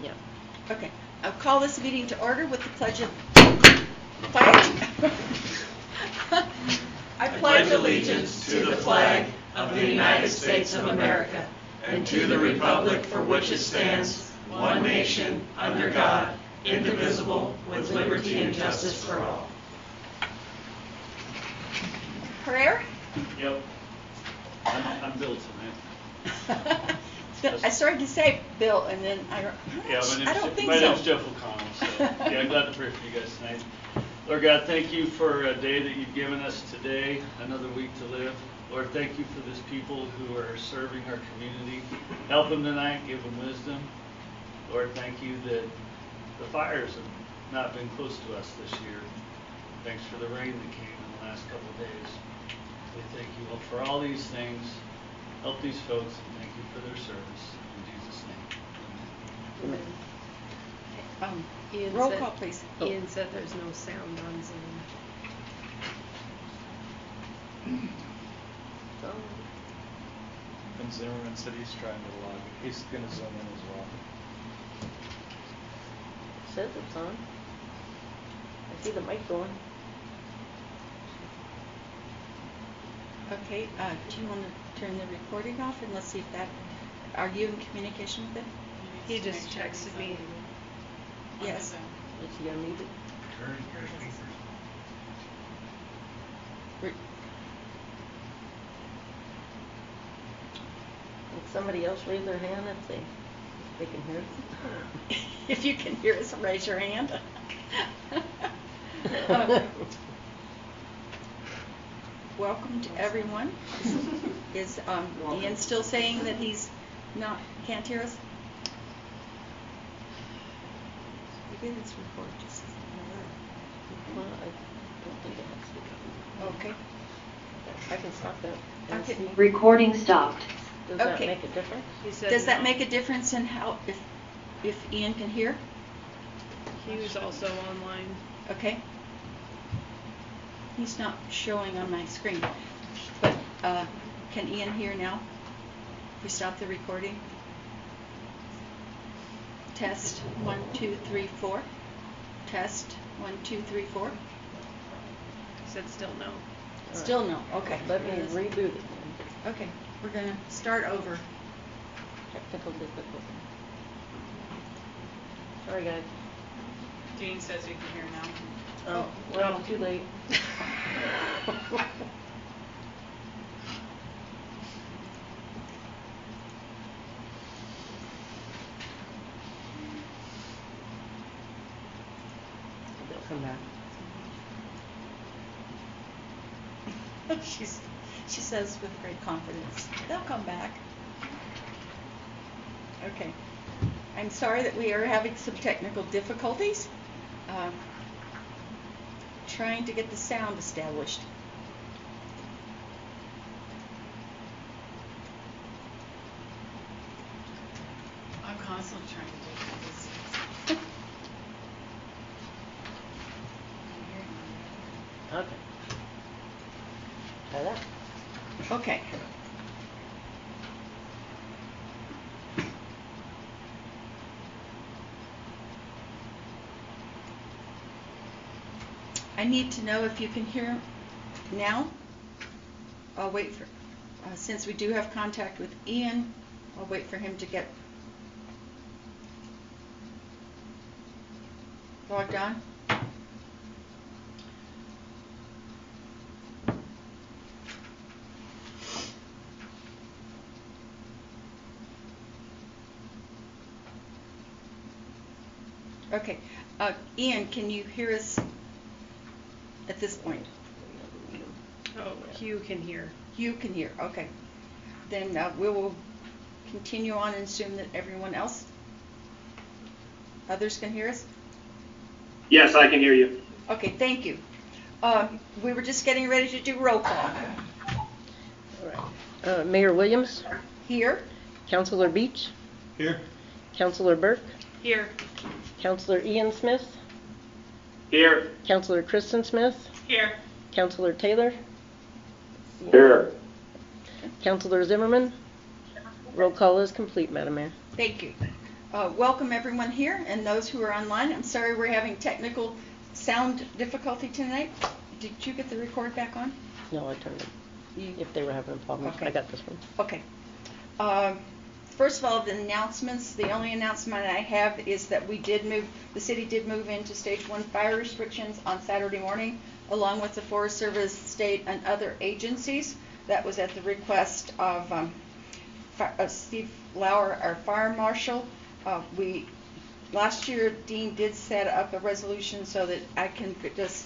Yeah. Okay. I'll call this meeting to order with the pledge of I pledge allegiance to the flag of the United States of America and to the republic for which it stands, one nation, under God, indivisible, with liberty and justice for all. Prayer? Yep. I'm Bill tonight. I started to say Bill, and then I don't think so. My name's Jeff O'Connell, so yeah, I'm glad to pray for you guys tonight. Lord God, thank you for a day that you've given us today, another week to live. Lord, thank you for these people who are serving our community. Help them tonight, give them wisdom. Lord, thank you that the fires have not been close to us this year. Thanks for the rain that came in the last couple of days. We thank you all for all these things. Help these folks, and thank you for their service. In Jesus' name. Amen. Roll call, please. Ian said there's no sound on Zoom. And Zimmerman said he's trying to log. He's going to zoom in as well. It says it's on. I see the mic going. Okay, do you want to turn the recording off and let's see if that, are you in communication with him? He just texted me. Yes. Is he unmuted? Turn your speakers. Would somebody else raise their hand if they can hear us? If you can hear us, raise your hand. Welcome to everyone. Is Ian still saying that he's can't hear us? Maybe this report just isn't Well, I don't think it has to. Okay. I can stop that. And Okay. see. Recording stopped. Does that Okay. make a difference? Does that make a difference in how if Ian can hear? He was also online. Okay. He's not showing on my screen, but can Ian hear now? If we stop the recording. Test 1 2 3 4. Test 1 2 3 4. He said still no. Still no. Okay. Let me reboot it. Okay. We're gonna start over. Technical difficulty. Sorry, guys. Dean says you can hear now. Oh, well, too late. They'll come back. She says with great confidence, they'll come back. Okay. I'm sorry that we are having some technical difficulties. Trying to get the sound established. I'm constantly trying to do this. Okay. Try that. Okay. I need to know if you can hear now. I'll wait for, since we do have contact with Ian, I'll wait for him to get logged on. Okay. Ian, can you hear us at this point? Oh, Hugh can hear. You can hear. Okay. Then we will continue on and assume that everyone else, others can hear us? Yes, I can hear you. Okay, thank you. We were just getting ready to do roll call. All right. Mayor Williams? Here. Councilor Beach? Here. Councilor Burke? Here. Councilor Ian Smith? Here. Councilor Kristen Smith? Here. Councilor Taylor? Here. Councilor Zimmerman? Roll call is complete, Madam Mayor. Thank you. Welcome everyone here and those who are online. I'm sorry we're having technical sound difficulty tonight. Did you get the record back on? No, I turned it. If they were having problems, Okay. I got this one. Okay. First of all, the announcements. The only announcement I have is that the city did move into stage 1 fire restrictions on Saturday morning, along with the Forest Service, state, and other agencies. That was at the request of Steve Lauer, our fire marshal. Last year, Dean did set up a resolution so that I can just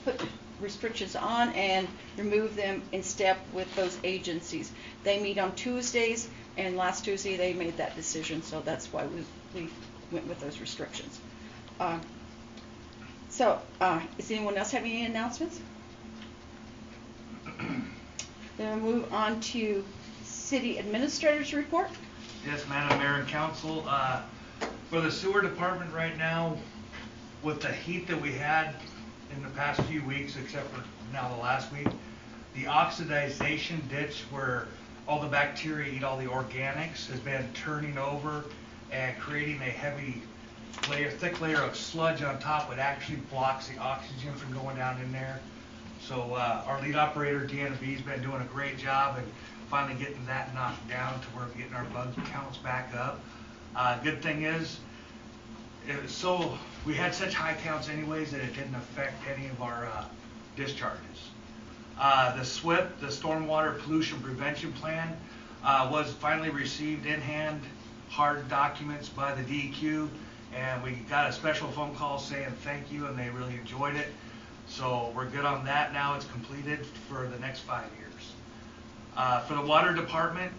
put restrictions on and remove them in step with those agencies. They meet on Tuesdays, and last Tuesday they made that decision, so that's why we went with those restrictions. Does anyone else have any announcements? Then we'll move on to City Administrator's report. Yes, Madam Mayor and Council. For the sewer department right now, with the heat that we had in the past few weeks, except for now the last week, the oxidization ditch where all the bacteria eat all the organics has been turning over and creating a heavy layer, thick layer of sludge on top. It actually blocks the oxygen from going down in there. So our lead operator, Deanna B, has been doing a great job and finally getting that knocked down to where we're getting our bug counts back up. Good thing is, we had such high counts anyways that it didn't affect any of our discharges. The SWIP, the Stormwater Pollution Prevention Plan, was finally received in hand, hard documents by the DEQ, and we got a special phone call saying thank you, and they really enjoyed it. So we're good on that now. It's completed for the next 5 years. For the water department,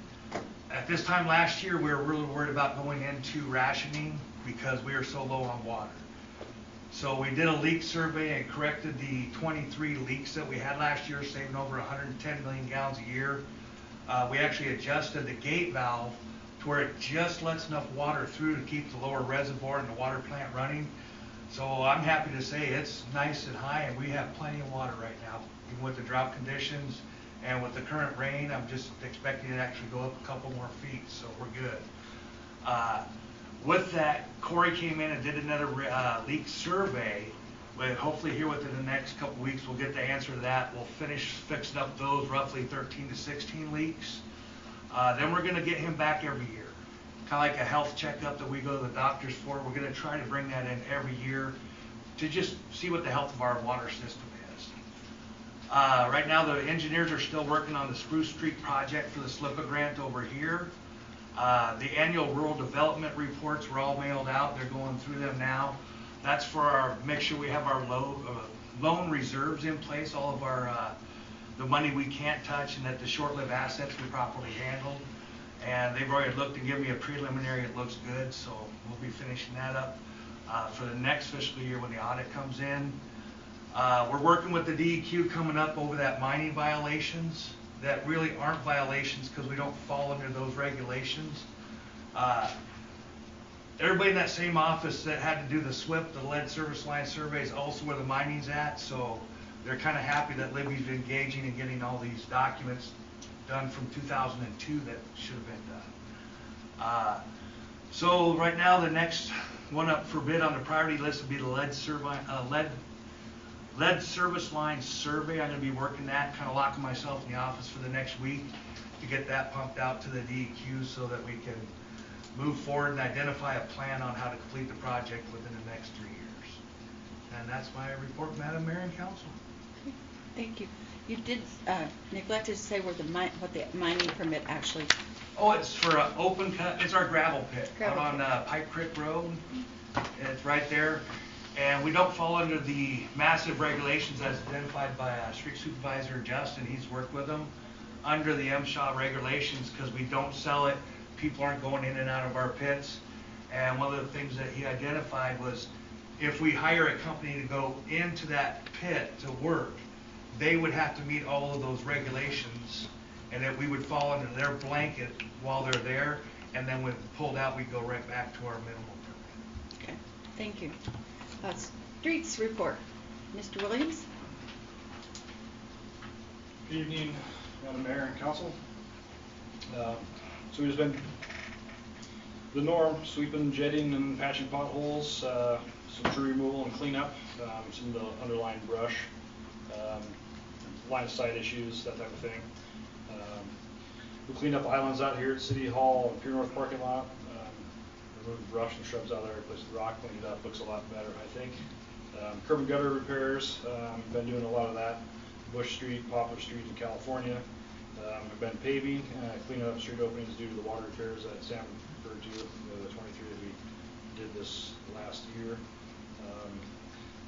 at this time last year, we were really worried about going into rationing because we were so low on water. So we did a leak survey and corrected the 23 leaks that we had last year, saving over 110 million gallons a year. We actually adjusted the gate valve to where it just lets enough water through to keep the lower reservoir and the water plant running. So I'm happy to say it's nice and high, and we have plenty of water right now, even with the drought conditions. And with the current rain, I'm just expecting it to actually go up a couple more feet, so we're good. With that, Corey came in and did another leak survey. But hopefully here within the next couple weeks, we'll get the answer to that. We'll finish fixing up those roughly 13 to 16 leaks. Then we're going to get him back every year. Kind of like a health checkup that we go to the doctors for. We're going to try to bring that in every year to just see what the health of our water system is. Right now, the engineers are still working on the Spruce Street project for the SLIPA grant over here. The annual rural development reports were all mailed out. They're going through them now. That's for make sure we have our loan reserves in place, all of our the money we can't touch, and that the short-lived assets we properly handled. And they've already looked and given me a preliminary. It looks good, so we'll be finishing that up for the next fiscal year when the audit comes in. We're working with the DEQ coming up over that mining violations that really aren't violations because we don't fall under those regulations. Everybody in that same office that had to do the SWIP, the lead service line survey, is also where the mining's at, so they're kind of happy that Libby's engaging and getting all these documents done from 2002 that should have been done. So right now, the next one up for bid on the priority list would be the lead service line survey. I'm going to be working that, kind of locking myself in the office for the next week to get that pumped out to the DEQ so that we can move forward and identify a plan on how to complete the project within the next 3 years. And that's my report, Madam Mayor and Council. Thank you. You did neglect to say what the mining permit actually. Oh, it's for an open cut. It's our gravel pit Gravel out on Pipe Creek Road. And it's right there. And we don't fall under the massive regulations as identified by Street Supervisor Justin. He's worked with them under the MSHA regulations because we don't sell it. People aren't going in and out of our pits. And one of the things that he identified was if we hire a company to go into that pit to work, they would have to meet all of those regulations, and that we would fall under their blanket while they're there, and then when pulled out, we go right back to our minimal permit. Okay, thank you. Streets report, Mr. Williams. Good evening, Madam Mayor and Council. So we've been the norm, sweeping, jetting, and patching potholes, some tree removal and cleanup, some of the underlying brush, line of sight issues, that type of thing. We cleaned up islands out here at City Hall and Pier North parking lot. Removed brush and shrubs out there, replaced the rock, cleaned it up, looks a lot better, I think. Curb and gutter repairs, been doing a lot of that. Bush Street, Poplar Street in California. We've been paving, cleaning up street openings due to the water repairs that Sam referred to, the 23 that we did this last year.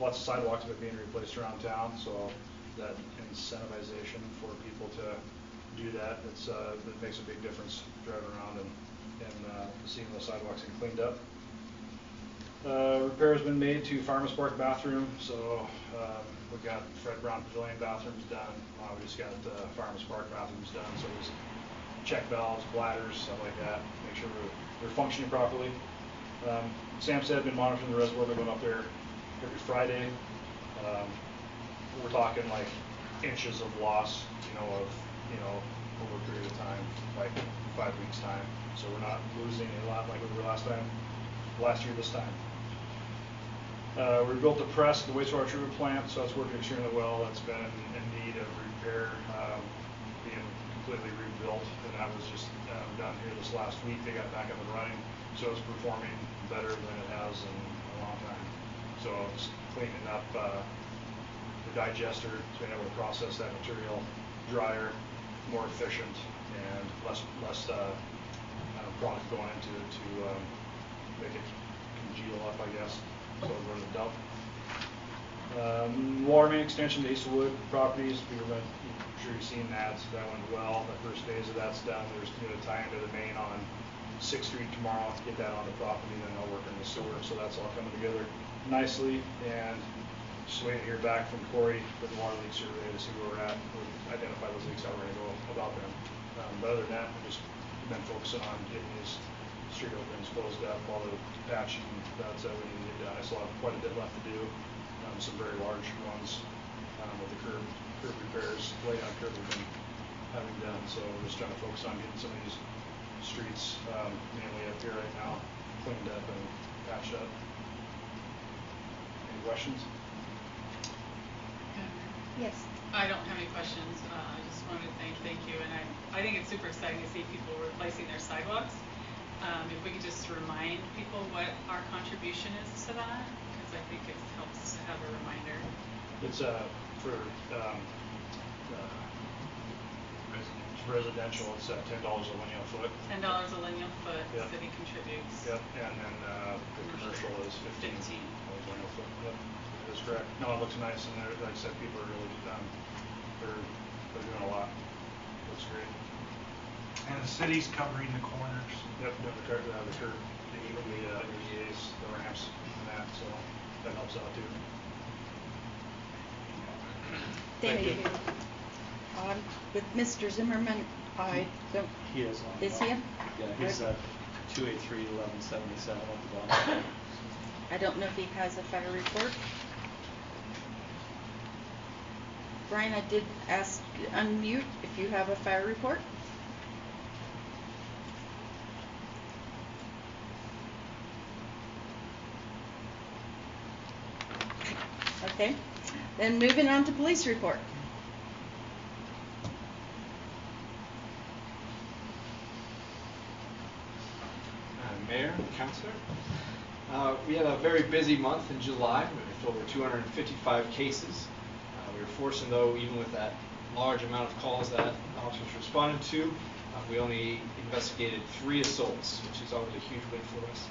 Lots of sidewalks have been being replaced around town, so that incentivization for people to do that, it makes a big difference driving around and seeing those sidewalks get cleaned up. Repair has been made to Farmers Park bathroom, so we've got Fred Brown Pavilion bathrooms done. We just got Farmers Park bathrooms done, so there's check valves, bladders, stuff like that, make sure they're functioning properly. Sam said been monitoring the reservoir, been going up there every Friday. We're talking like inches of loss, over a period of time, like 5 weeks time. So we're not losing a lot like we were last year this time. We built the press, the wastewater treatment plant, so that's working extremely well. That's been in need of repair, being completely rebuilt, and that was just done here this last week. They got back up and running, so it's performing better than it has in a long time. So it's cleaning up the digester, it's been able to process that material drier, more efficient, and less product going into it to make it congeal up, I guess. So we'll go to the dump. Water main extension to Acewood properties. I'm sure you've seen that. So that went well. The first phase of that's done. There's going to tie into the main on 6th Street tomorrow. Get that on the property, then they'll work in the sewer. So that's all coming together nicely. And just waiting to hear back from Corey for the water leak survey to see where we're at. We'll identify those leaks, how we're going to go about them. But other than that, we've just been focusing on getting these street openings closed up, all the patching that we need to get done. I still have quite a bit left to do, some very large ones with the curb repairs, lay on curb we've been having done. So we're just trying to focus on getting some of these streets, mainly up here right now, cleaned up and patched up. Any questions? Yes. I don't have any questions. I just wanted to thank you, and I think it's super exciting to see people replacing their sidewalks. If we could just remind people what our contribution is to that, because I think it helps to have a reminder. It's for residential. It's $10 a lineal foot. $10 a lineal foot. Yep. The city contributes. Yep, and then the commercial is $15 a lineal foot. Yep, that is correct. No, it looks nice, and like I said, people are really they're doing a lot. Looks great. And the city's covering the corners. Yep, doing the curb, the ADAs, the ramps, and that, so that helps out too. Thank you. With Mr. Zimmerman, I don't. He is on. Is he? Yeah, he's 283-1177 at the bottom. I don't know if he has a fire report. Brian, I did ask unmute if you have a fire report. Okay, then moving on to police report. Mayor, Councilor. We had a very busy month in July with over 255 cases. We were fortunate, though, even with that large amount of calls that officers responded to, we only investigated 3 assaults, which is always a huge win for us.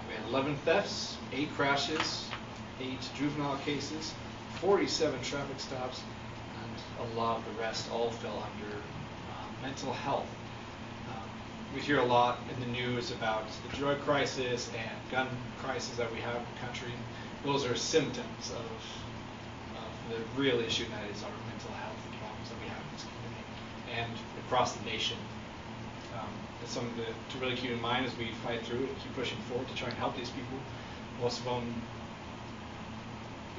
We had 11 thefts, 8 crashes, 8 juvenile cases, 47 traffic stops, and a lot of the rest all fell under mental health. We hear a lot in the news about the drug crisis and gun crisis that we have in the country. Those are symptoms of the real issue, and that is our mental health problems that we have in this community and across the nation. It's something to really keep in mind as we fight through it and keep pushing forward to try and help these people. Most of them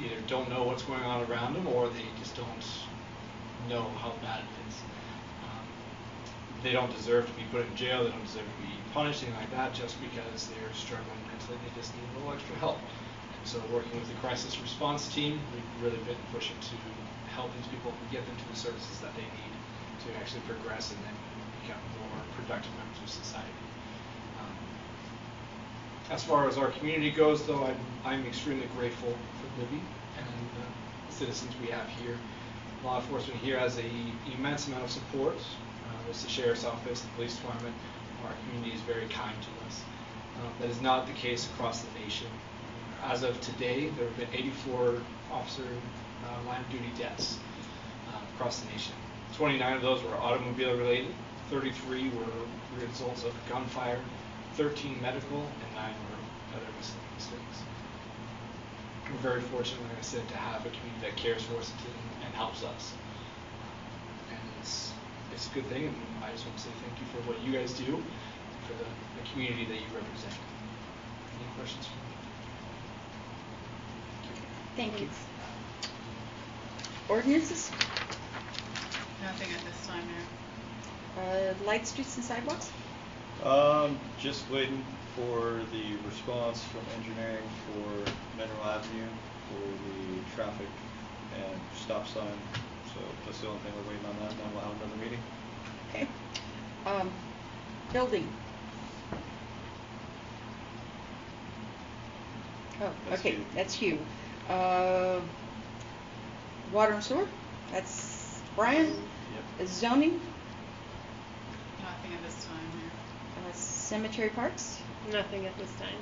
either don't know what's going on around them, or they just don't know how bad it is. they don't deserve to be put in jail, they don't deserve to be punished, anything like that, just because they're struggling mentally, they just need a little extra help. And so working with the crisis response team, we've really been pushing to help these people and get them to the services that they need to actually progress and then become more productive members of society. As far as our community goes, though, I'm extremely grateful for Libby and the citizens we have here. Law enforcement here has an immense amount of support. There's the Sheriff's Office, the Police Department. Our community is very kind to us. That is not the case across the nation. As of today, there have been 84 officer line of duty deaths across the nation. 29 of those were automobile related, 33 were results of gunfire, 13 medical, and 9 were other miscellaneous things. We're very fortunate, like I said, to have a community that cares for us and helps us. And it's a good thing, and I just want to say thank you for what you guys do, for the community that you represent. Any questions for me? Thank you. Ordinances? Nothing at this time, Mayor. Light, streets, and sidewalks? Just waiting for the response from engineering for Mineral Avenue for the traffic and stop sign. So that's the only thing we're waiting on that, and then we'll have another meeting. Okay. Building. Oh, That's okay, you. that's you. Water and sewer? That's Brian? Yep. Zoning? Nothing at this time, Mayor. Cemetery parks? Nothing at this time.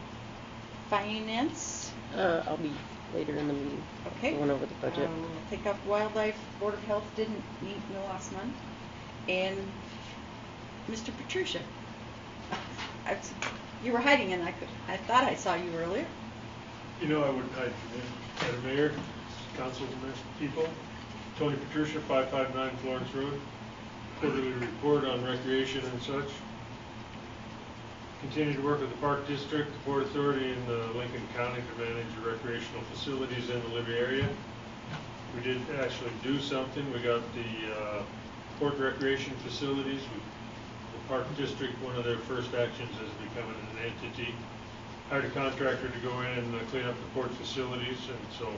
Finance? I'll be later in the meeting. Okay. Going over the budget. We'll pick up wildlife. Board of Health didn't meet in the last month. And Mr. Patricia. You were hiding and I thought I saw you earlier. You know I wouldn't hide from you. Madam Mayor, council people, Tony Patricia, 559 Florence Road. Quarterly report on recreation and such. Continue to work with the Park District, the Port Authority, and Lincoln County to manage the recreational facilities in the Libby area. We did actually do something. We got the port recreation facilities. The Park District, one of their first actions is becoming an entity. Hired a contractor to go in and clean up the port facilities, and so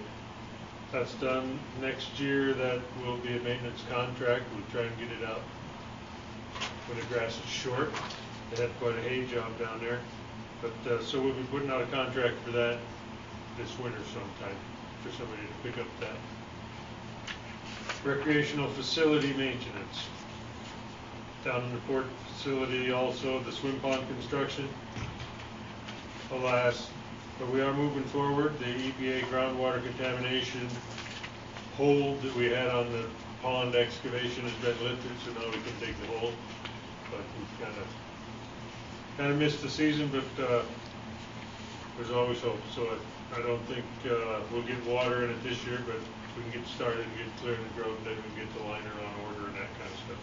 that's done. Next year, that will be a maintenance contract. We'll try and get it out when the grass is short. They had quite a hay job down there. But so we'll be putting out a contract for that this winter sometime for somebody to pick up that. Recreational facility maintenance. Down in the port facility also, the swim pond construction. Alas, but we are moving forward. The EPA groundwater contamination hold that we had on the pond excavation has been lifted, so now we can take the hold. But we've kind of missed the season, but there's always hope. So I don't think we'll get water in it this year, but if we can get started and get clearing the growth, then we can get the liner on order and that kind of stuff.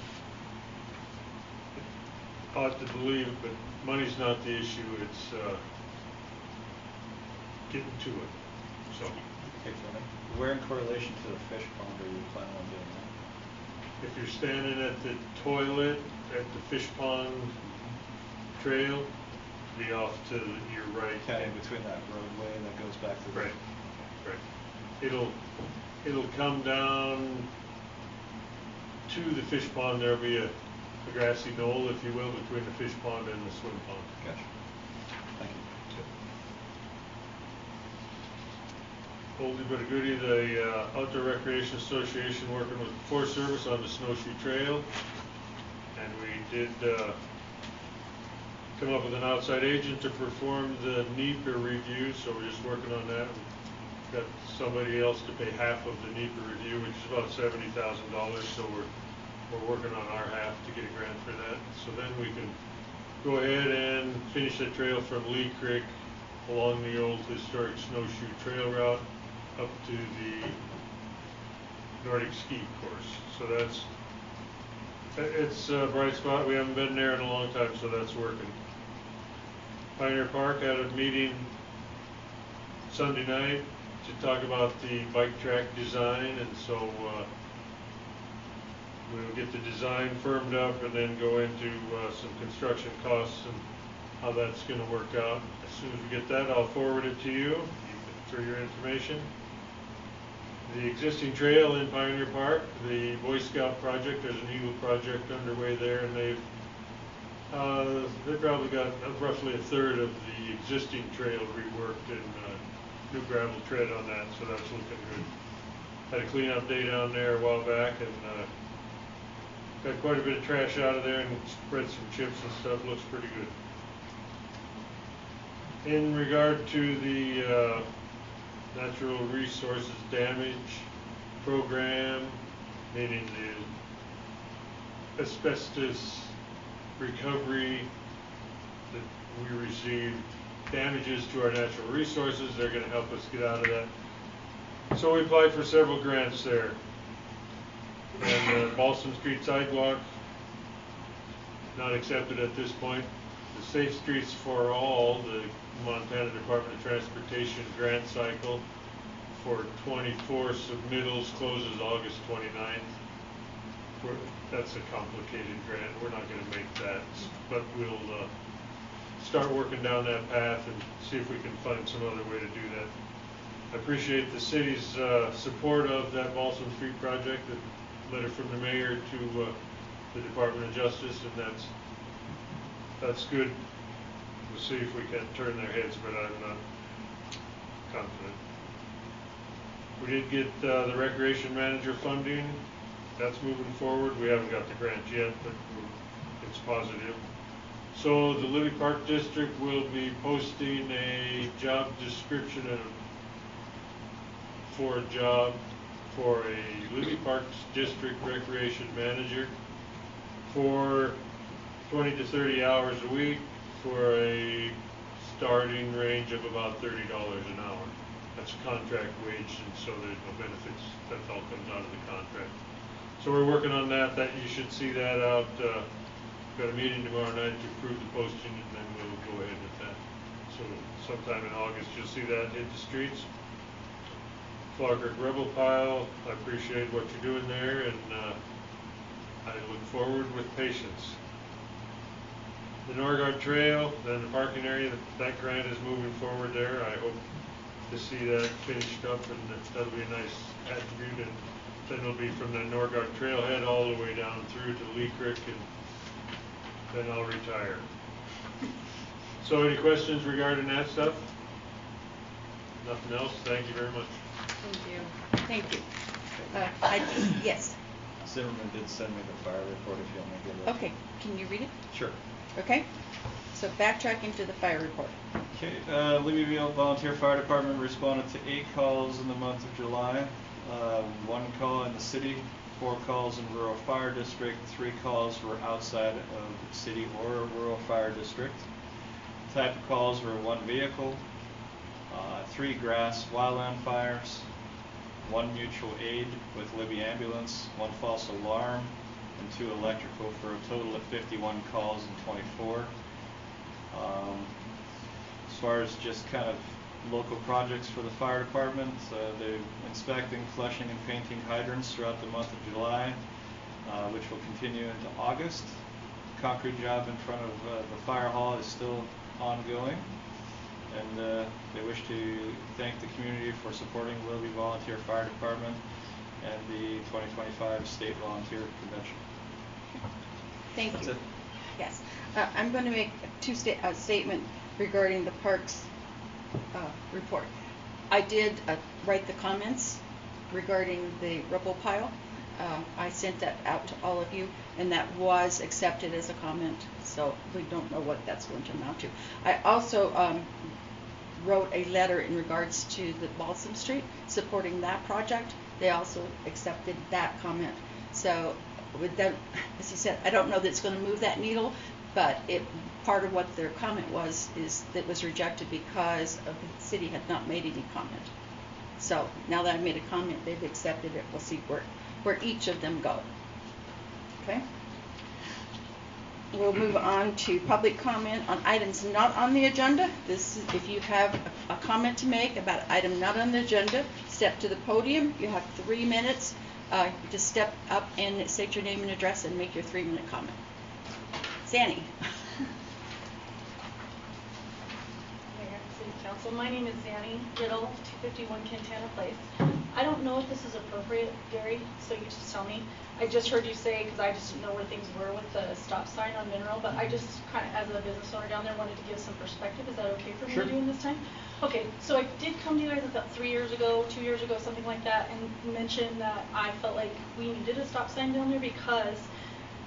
Hard to believe, but money's not the issue. It's getting to it. So. Okay, Tony. Where in correlation to the fish pond are you planning on doing that? If you're standing at the toilet at the fish pond trail, be off to your right. Kind of in between that roadway that goes back to the... Right, right. It'll come down to the fish pond. There'll be a grassy knoll, if you will, between the fish pond and the swim pond. Gotcha. Thank you. Oldie but a goodie, the Outdoor Recreation Association working with the Forest Service on the snowshoe trail. And we did come up with an outside agent to perform the NEPA review, so we're just working on that. We've got somebody else to pay half of the NEPA review, which is about $70,000, so we're working on our half to get a grant for that. So then we can go ahead and finish that trail from Lee Creek along the old historic snowshoe trail route up to the Nordic ski course. So it's a bright spot. We haven't been there in a long time, so that's working. Pioneer Park had a meeting Sunday night to talk about the bike track design, and so We'll get the design firmed up and then go into some construction costs and how that's going to work out. As soon as we get that, I'll forward it to you for your information. The existing trail in Pioneer Park, the Boy Scout project, there's an Eagle project underway there, and they've probably got roughly a third of the existing trail reworked and new gravel tread on that, so that's looking good. Had a cleanup day down there a while back and got quite a bit of trash out of there and spread some chips and stuff. Looks pretty good. In regard to the natural resources damage program, meaning the asbestos recovery that we received, damages to our natural resources, they're going to help us get out of that. So we applied for several grants there. And the Balsam Street sidewalk, not accepted at this point. The Safe Streets for All, the Montana Department of Transportation grant cycle for 24 submittals closes August 29th. That's a complicated grant. We're not going to make that, but we'll start working down that path and see if we can find some other way to do that. I appreciate the city's support of that Balsam Street project. The letter from the mayor to the Department of Justice, and that's good. We'll see if we can turn their heads, but I'm not confident. We did get the recreation manager funding. That's moving forward. We haven't got the grant yet, but it's positive. So the Libby Park District will be posting a job description for a job for a Libby Park District recreation manager for 20 to 30 hours a week for a starting range of about $30 an hour. That's contract wage, and so there's no benefits. That all comes out of the contract. So we're working on that. You should see that out. Got a meeting tomorrow night to approve the posting, and then we'll go ahead with that. So sometime in August, you'll see that hit the streets. Clark Rebel Pile, I appreciate what you're doing there, and I look forward with patience. The Norgard Trail, then the parking area, that grant is moving forward there. I hope to see that finished up, and that'll be a nice attribute. And then it'll be from the Norgard Trailhead all the way down through to Lee Creek, and then I'll retire. So any questions regarding that stuff? Nothing else? Thank you very much. Thank you. Thank you. Yes. Zimmerman did send me the fire report if you want me to give it. Okay. Can you read it? Sure. Okay. So backtracking to the fire report. Okay, Libbyville Volunteer Fire Department responded to 8 calls in the month of July. 1 call in the city, 4 calls in rural fire district, 3 calls were outside of city or rural fire district. Type of calls were 1 vehicle, 3 grass wildland fires, 1 mutual aid with Libby ambulance, 1 false alarm, and 2 electrical, for a total of 51 calls and 24. As far as just kind of local projects for the fire department, they're inspecting, flushing, and painting hydrants throughout the month of July, which will continue into August. Concrete job in front of the fire hall is still ongoing, and they wish to thank the community for supporting Libby Volunteer Fire Department and the 2025 State Volunteer Convention. Thank you. That's it. Yes. I'm going to make a statement regarding the parks report. I did write the comments regarding the rubble pile. I sent that out to all of you, and that was accepted as a comment, so we don't know what that's going to amount to. I also wrote a letter in regards to the Balsam Street, supporting that project. They also accepted that comment. So with them, as you said, I don't know that it's going to move that needle, but part of what their comment was is that it was rejected because of the city had not made any comment. So now that I made a comment, they've accepted it. We'll see where each of them go. Okay? We'll move on to public comment on items not on the agenda. This is, if you have a comment to make about an item not on the agenda, step to the podium. You have 3 minutes. Just step up and state your name and address and make your 3-minute comment. Zanny. Mayor, City Council, my name is Zanny Giddle, 251 Quintana Place. I don't know if this is appropriate, Gary, so you just tell me. I just heard you say, because I just didn't know where things were with the stop sign on Mineral, but I just kind of, as a business owner down there, wanted to give some perspective. Is that okay for me to do in this time? Okay, so I did come to you guys about 3 years ago, 2 years ago, something like that, and mentioned that I felt like we needed a stop sign down there because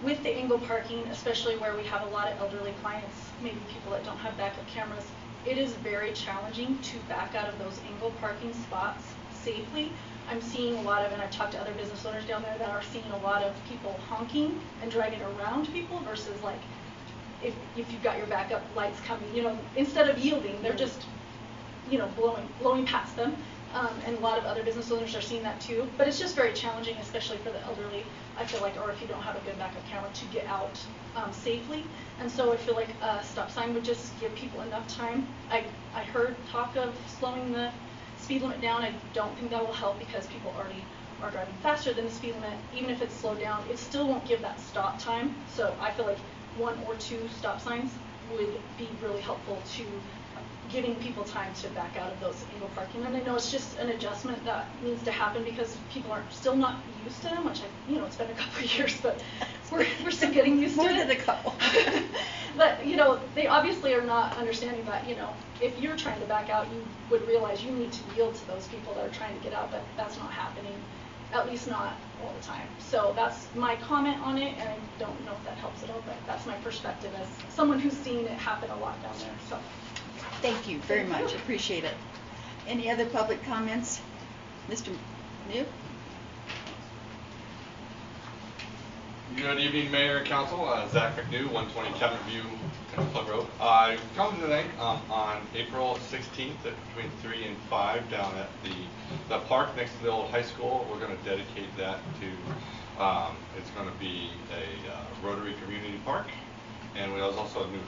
with the angle parking, especially where we have a lot of elderly clients, maybe people that don't have backup cameras, it is very challenging to back out of those angle parking spots safely. I'm seeing a lot of, and I've talked to other business owners down there that are seeing a lot of people honking and driving around people versus like if you've got your backup lights coming, you know, instead of yielding, they're just, you know, blowing past them. And a lot of other business owners are seeing that too. But it's just very challenging, especially for the elderly, I feel like, or if you don't have a good backup camera, to get out safely. And so I feel like a stop sign would just give people enough time. I heard talk of slowing the speed limit down. I don't think that will help because people already are driving faster than the speed limit. Even if it's slowed down, it still won't give that stop time. So I feel like 1 or 2 stop signs would be really helpful to giving people time to back out of those angle parking. And I know it's just an adjustment that needs to happen because people are still not used to them, which you know, it's been a couple of years, but we're still getting used to it. More than a couple. But, you know, they obviously are not understanding that, you know, if you're trying to back out, you would realize you need to yield to those people that are trying to get out, but that's not happening, at least not all the time. So that's my comment on it, and I don't know if that helps at all, but that's my perspective as someone who's seen it happen a lot down there. So. Thank you very much. Appreciate it. Any other public comments? Mr. New? Good evening, Mayor and Council. Zach McNew, 120 Cabinet View, Club Road. I come today on April 16th at between 3 and 5 down at the park next to the old high school. We're going to dedicate that to, it's going to be a Rotary Community Park. And there's also a new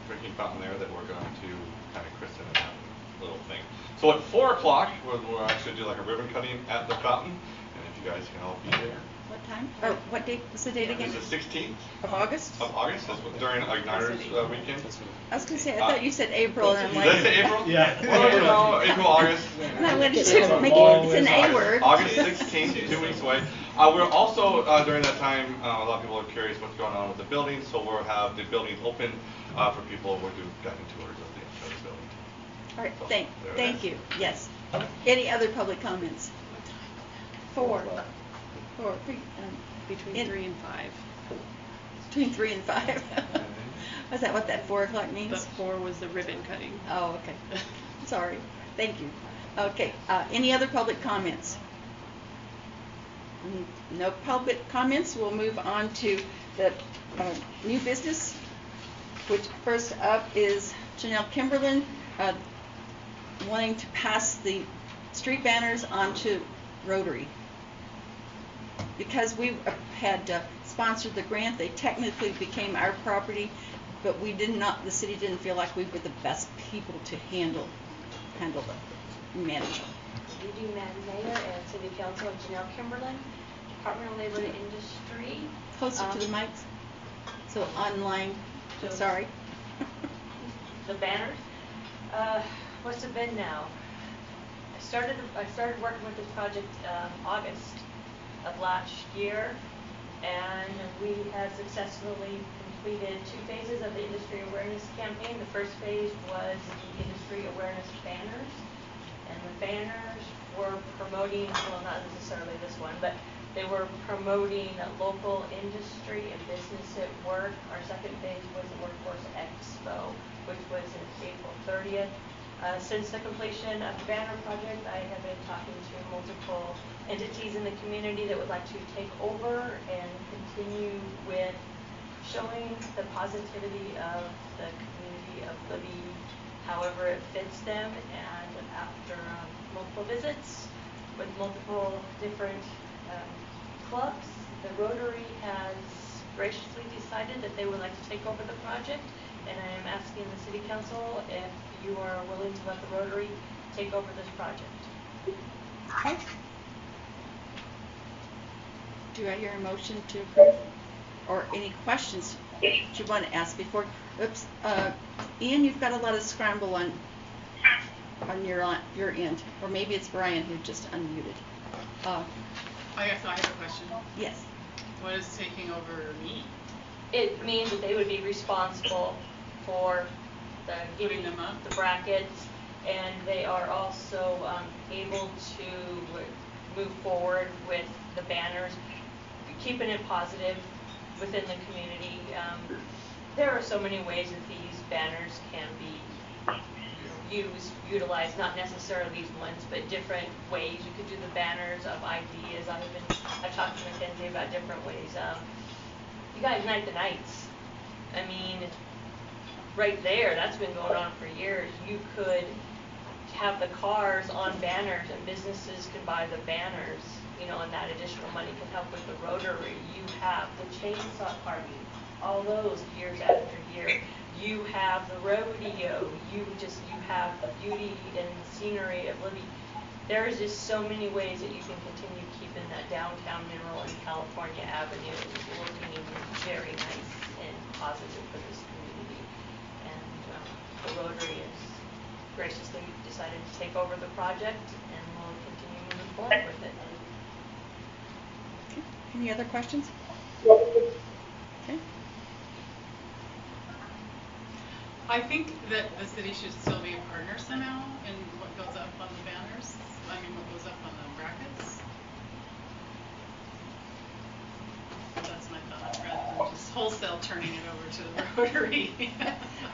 drinking fountain there that we're going to kind of christen that little thing. So at 4 o'clock, we'll actually do like a ribbon cutting at the fountain. And if you guys can all be there. What time? Or what date? What's the date again? It's the 16th. Of August? Of August. That's during Igniters weekend. I was going to say, I thought you said April, and I'm like... Did I say April? Yeah. Well, April, August. No, when it's an A word. August 16th, 2 weeks away. We're also, during that time, a lot of people are curious what's going on with the building, so we'll have the building open for people who do guided tours of the building. All right, thank you. Yes. Any other public comments? 4. Between 3 and 5. Between 3 and 5. Is that what that 4 o'clock means? The 4 was the ribbon cutting. Oh, okay. Sorry. Thank you. Okay. Any other public comments? No public comments. We'll move on to the new business, which first up is Janelle Kimberlin wanting to pass the street banners onto Rotary. Because we had sponsored the grant, they technically became our property, but we did not. The city didn't feel like we were the best people to handle them, manage them. Duty Mayor and City Council Janelle Kimberlin, Department of Labor and Industry. Closer to the mics. So online. Sorry. The banners. What's it been now? I started working with this project August of last year, and we had successfully completed 2 phases of the industry awareness campaign. The first phase was the industry awareness banners, and the banners were promoting, well, not necessarily this one, but they were promoting local industry and business at work. Our second phase was the Workforce Expo, which was April 30th. Since the completion of the banner project, I have been talking to multiple entities in the community that would like to take over and continue with showing the positivity of the community of Libby, however it fits them. And after multiple visits with multiple different clubs, the Rotary has graciously decided that they would like to take over the project, and I am asking the City Council if you are willing to let the Rotary take over this project. Okay. Do I hear a motion to approve? Or any questions that you want to ask before? Oops, Ian, you've got a lot of scramble on your end, or maybe it's Brian who just unmuted. I guess I have a question. Yes. What does taking over mean? It means that they would be responsible for giving them up the brackets, and they are also able to move forward with the banners, keeping it positive within the community. There are so many ways that these banners can be utilized, not necessarily these ones, but different ways. You could do the banners of ideas. I've talked to Mackenzie about different ways. You got Ignite the Nights. I mean, right there, that's been going on for years. You could have the cars on banners, and businesses can buy the banners, you know, and that additional money can help with the Rotary. You have the chainsaw party, all those years after year. You have the rodeo. You have the beauty and scenery of Libby. There's just so many ways that you can continue keeping that downtown Mineral and California Avenue looking very nice and positive for this community. And the Rotary has graciously decided to take over the project, and we'll continue moving forward with it. Okay. Any other questions? Okay. I think that the city should still be a partner somehow in what goes up on the banners. I mean, what goes up on the brackets. That's my thought, rather than just wholesale turning it over to the Rotary.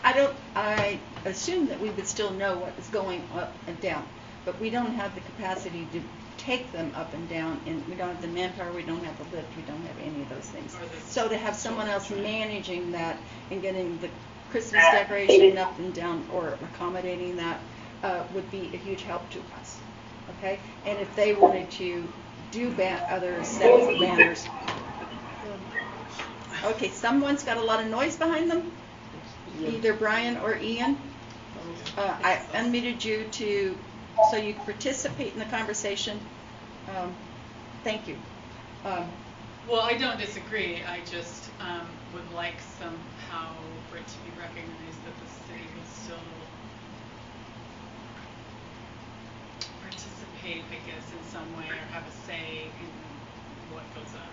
I assume that we would still know what is going up and down, but we don't have the capacity to take them up and down, and we don't have the manpower, we don't have the lift, we don't have any of those things. So to have someone else managing that and getting the Christmas decoration up and down, or accommodating that, would be a huge help to us. Okay? And if they wanted to do other sets of banners. Okay, someone's got a lot of noise behind them. Either Brian or Ian. I unmuted you so you can participate in the conversation. Thank you. Well, I don't disagree. I just would like somehow for it to be recognized that the city would still participate, I guess, in some way, or have a say in what goes up.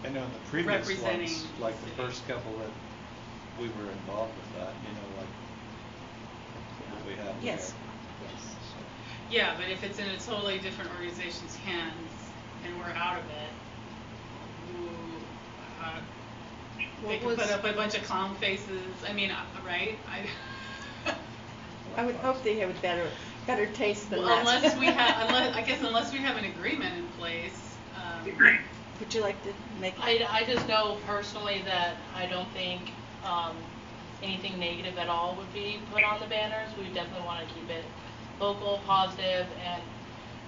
I know in the previous Representing ones, like the first couple that we were involved with that, you know, like what we had Yes. there. Yes. Yeah, but if it's in a totally different organization's hands and we're out of it, they could put up a bunch of clown faces. I mean, right? I would hope they have a better taste than well, that. unless we have an agreement in place. Would you like to make? I just know personally that I don't think anything negative at all would be put on the banners. We definitely want to keep it local, positive, and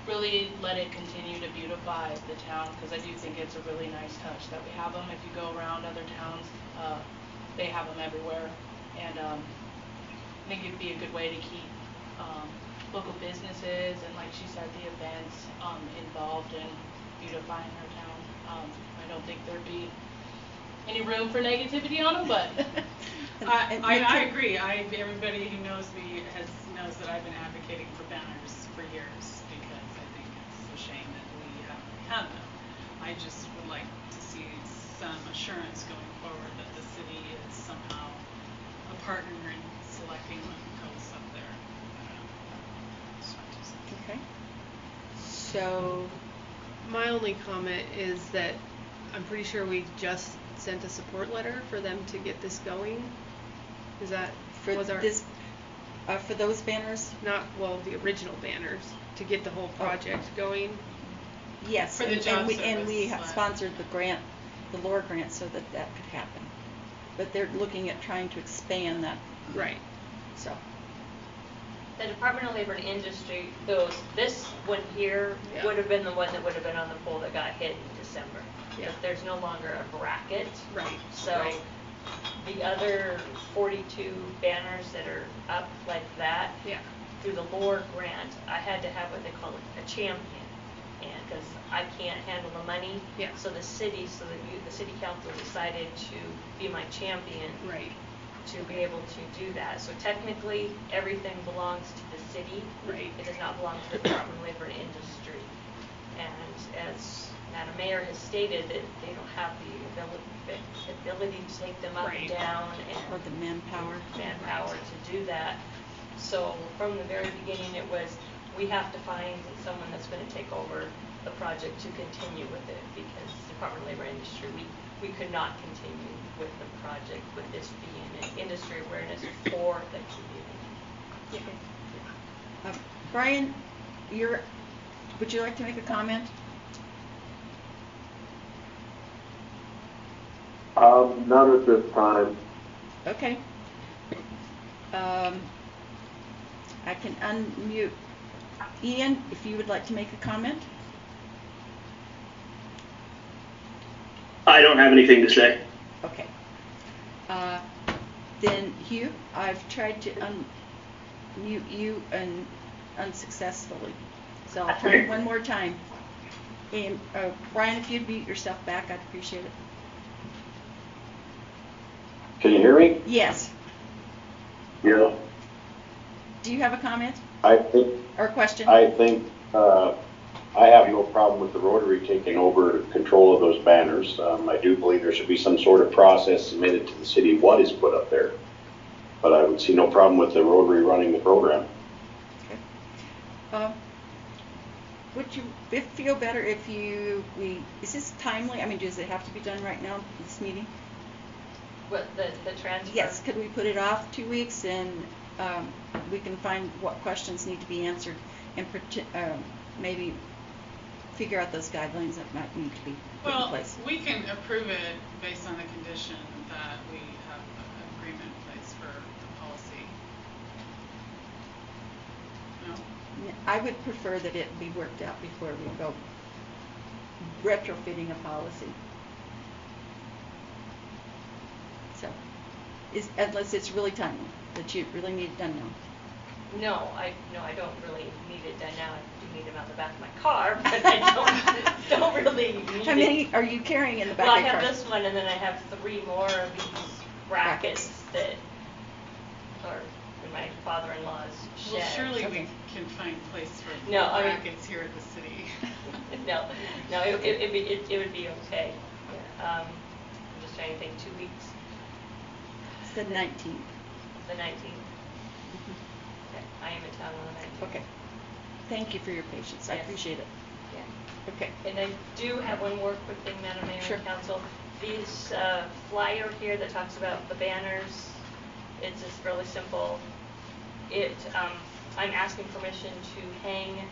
really let it continue to beautify the town, because I do think it's a really nice touch that we have them. If you go around other towns, they have them everywhere, and I think it'd be a good way to keep local businesses and, like she said, the events involved in beautifying our town. I don't think there'd be any room for negativity on them, but I agree. Everybody who knows me knows that I've been advocating for banners for years, because I think it's a shame that we haven't had them. I just would like to see some assurance going forward that the city is somehow a partner in selecting what goes up there. Okay. So, my only comment is that I'm pretty sure we just sent a support letter for them to get this going. Is that for those banners? Not, well, the original banners, to get the whole project going. Yes, for the job and we sponsored the grant, the LORE grant, so that could happen. But they're looking at trying to expand that. Right. So. The Department of Labor and Industry, this one here would have been the one that would have been on the pole that got hit in December. Yeah. But there's no longer a bracket. Right. So the other 42 banners that are up like that, through the LORE grant, I had to have what they call a champion. and, because I can't handle the money. Yeah. So the city council decided to be my champion. Right. To be able to do that. So technically, everything belongs to the city. Right. It does not belong to the Department of Labor and Industry. And as Madam Mayor has stated, that they don't have the ability to take them up and down Or and the manpower. to do that. So from the very beginning, it was, we have to find someone that's going to take over the project to continue with it, because Department of Labor and Industry, we could not continue with the project with this being an industry awareness for the community. Brian, would you like to make a comment? Not at this time. Okay. I can unmute Ian if you would like to make a comment. I don't have anything to say. Okay. Then Hugh, I've tried to unmute you and unsuccessfully. So I'll try one more time. And Brian, if you'd mute yourself back, I'd appreciate it. Can you hear me? Yes. Yeah. Do you have a comment I think. or a question? I think I have no problem with the Rotary taking over control of those banners. I do believe there should be some sort of process submitted to the city what is put up there. But I would see no problem with the Rotary running the program. Okay. Would you feel better if is this timely? I mean, does it have to be done right now, this meeting? What, the transfer? Yes, could we put it off 2 weeks and we can find what questions need to be answered and maybe figure out those guidelines that might need to be put in place? Well, we can approve it based on the condition that we have an agreement in place for the policy. No? I would prefer that it be worked out before we go retrofitting a policy. So, unless it's really timely, that you really need it done now. No, I don't really need it done now. I do need them out the back of my car, but I don't really need it. How many are you carrying in the back of your car? Well, I have this one, and then I have 3 more of these brackets that are in my father-in-law's shed. Well, surely we can find a place for brackets here at the city. No, it would be okay. I'm just trying to think, 2 weeks. It's the 19th. The 19th. Okay. I am in town on the 19th. Okay. Thank you for your patience. I appreciate it. Yeah. Okay. And I do have one more quick thing, Madam Mayor and Council. These flyer here that talks about the banners, it's just really simple. I'm asking permission to hang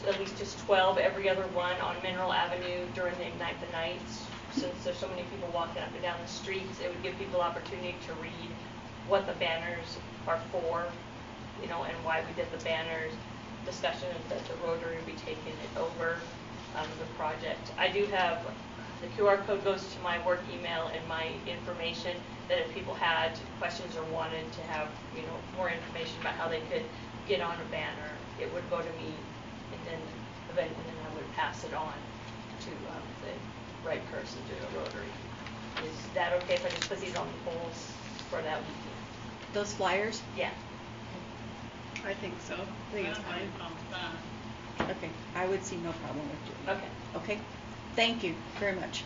at least just 12 every other one on Mineral Avenue during the Ignite the Nights. Since there's so many people walking up and down the streets, it would give people opportunity to read what the banners are for, and why we did the banners. Discussion that the Rotary will be taking it over the project. I do have the QR code goes to my work email and my information, that if people had questions or wanted to have more information about how they could get on a banner, it would go to me, and then I would pass it on to the right person through the Rotary. Is that okay if I just put these on the poles for that weekend? Those flyers? Yeah. I think so. I think it's fine. Okay. I would see no problem with doing it. Okay. Okay. Thank you very much.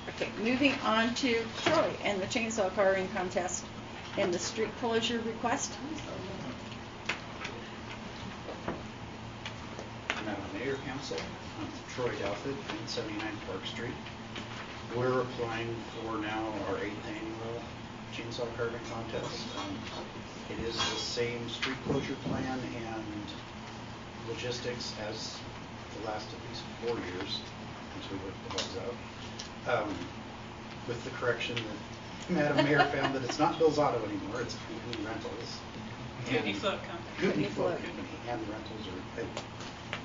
Okay. Moving on to Troy and the chainsaw carving contest and the street closure request. Madam Mayor, Council, I'm Troy Douthit, 79 Park Street. We're applying for now our 8th annual chainsaw carving contest. It is the same street closure plan and logistics as the last at least 4 years since we worked the bugs out. With the correction that Madam Mayor found that it's not Bill's Auto anymore, it's Kootenai Rentals. Kootenai Float Company. Kootenai Float Company, and the rentals are,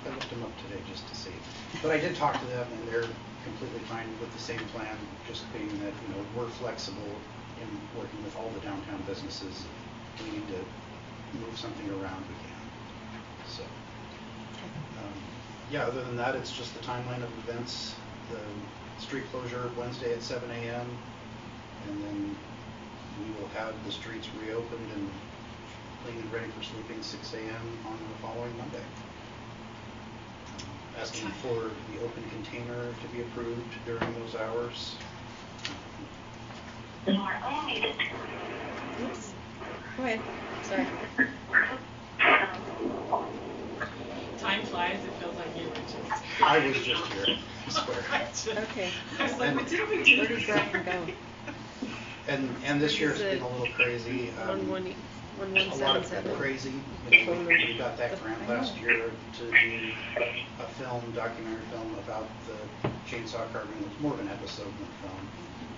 I looked them up today just to see. But I did talk to them, and they're completely fine with the same plan, just being that, we're flexible in working with all the downtown businesses. If we need to move something around, we can. So, Yeah, other than that, it's just the timeline of events, the street closure Wednesday at 7 a.m. And then we will have the streets reopened and clean and ready for sleeping 6 a.m. on the following Monday. Asking for the open container to be approved during those hours. Oops. Go ahead. Sorry. Time flies, it feels like you were just. I was just here, I swear. Okay. I was like, what did we do? Where did Brian go? And this year's been a little crazy. A lot of crazy. You know, we got that grant last year to do a documentary film about the chainsaw carving. It was more of an episode than a film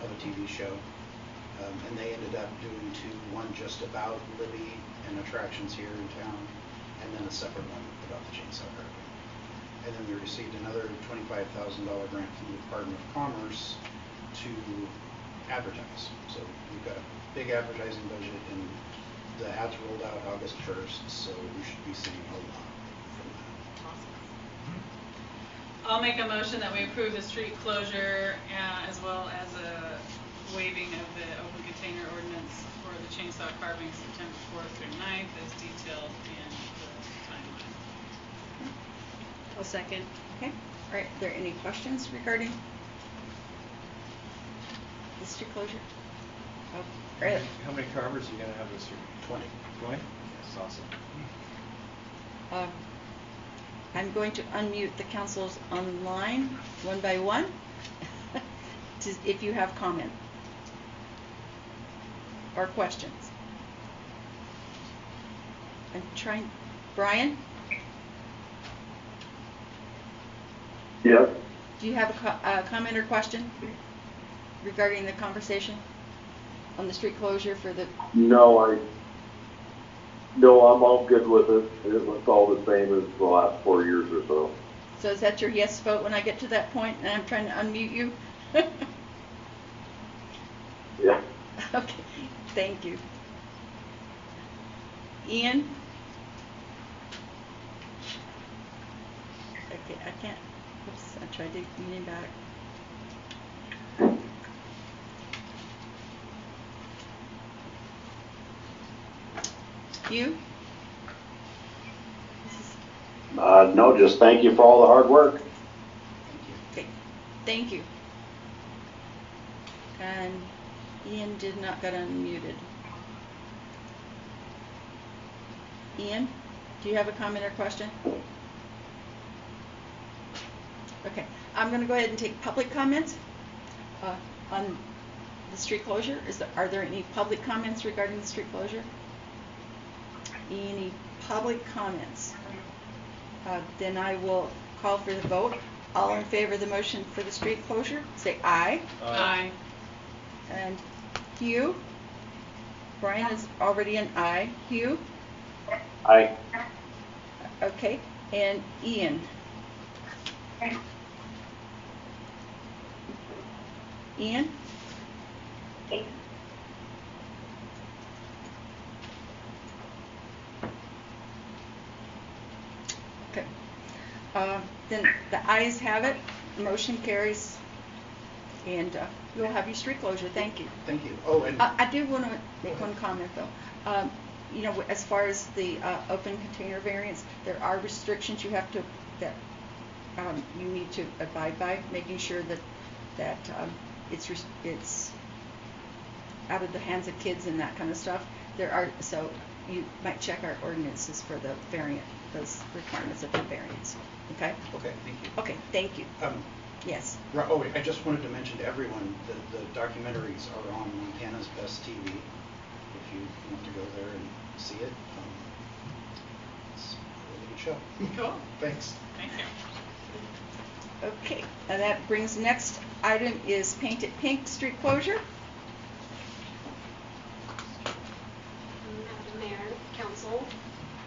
of a TV show. And they ended up doing two, one just about Libby and attractions here in town, and then a separate one about the chainsaw carving. And then we received another $25,000 grant from the Department of Commerce to advertise. So we've got a big advertising budget, and the ads rolled out August 1st, so we should be seeing a lot from that. Awesome. I'll make a motion that we approve the street closure as well as a waiving of the open container ordinance for the chainsaw carving September 4th through 9th as detailed in the timeline. I'll second. Okay. All right. Are there any questions regarding the street closure? Oh, great. How many carvers are you going to have this year? 20. 20? That's awesome. I'm going to unmute the councils online one by one if you have comment or questions. I'm trying. Brian? Yes. Do you have a comment or question regarding the conversation on the street closure for the... No, I'm all good with it. It looks all the same as the last 4 years or so. So is that your yes vote when I get to that point and I'm trying to unmute you? Yeah. Okay, thank you. Ian? Okay, I can't. Oops, I tried to get him back. You? No, just thank you for all the hard work. Okay, thank you. And Ian did not get unmuted. Ian, do you have a comment or question? Okay, I'm going to go ahead and take public comments on the street closure. Are there any public comments regarding the street closure? Any public comments? Then I will call for the vote. All in favor of the motion for the street closure, say aye. Aye. And Hugh? Brian is already an aye. Hugh? Aye. Okay. And Ian? Ian? Okay. Then the ayes have it. Motion carries. And you'll have your street closure. Thank you. Thank you. Oh, and I do want to make one comment though. You know, as far as the open container variants, there are restrictions you have to you need to abide by, making sure that it's out of the hands of kids and that kind of stuff. So you might check our ordinances for the variant, those requirements of the variants. Okay. okay, thank you. Okay. Thank you. Yes. Oh, I just wanted to mention to everyone that the documentaries are on Montana's Best TV. If you want to go there and see it, it's a really good show. Cool. Thanks. Thank you. Okay. And that brings next item is Paint It Pink street closure. Madam Mayor, Council,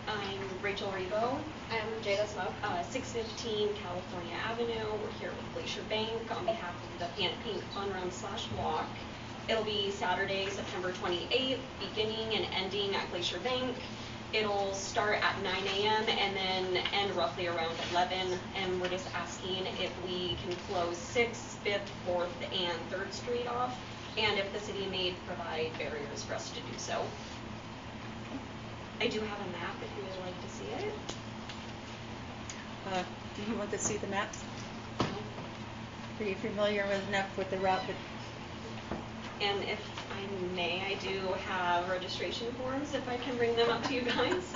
I'm Rachel Rebo. I'm Jada Smoke, 615 California Avenue. We're here with Glacier Bank on behalf of the Paint It Pink Fun Run / Walk. It'll be Saturday, September 28th, beginning and ending at Glacier Bank. It'll start at 9 a.m. and then end roughly around 11. And we're just asking if we can close 6th, 5th, 4th, and 3rd Street off, and if the city may provide barriers for us to do so. I do have a map if you would like to see it. Do you want to see the map? Are you familiar enough with the route? And if I may, I do have registration forms if I can bring them up to you guys.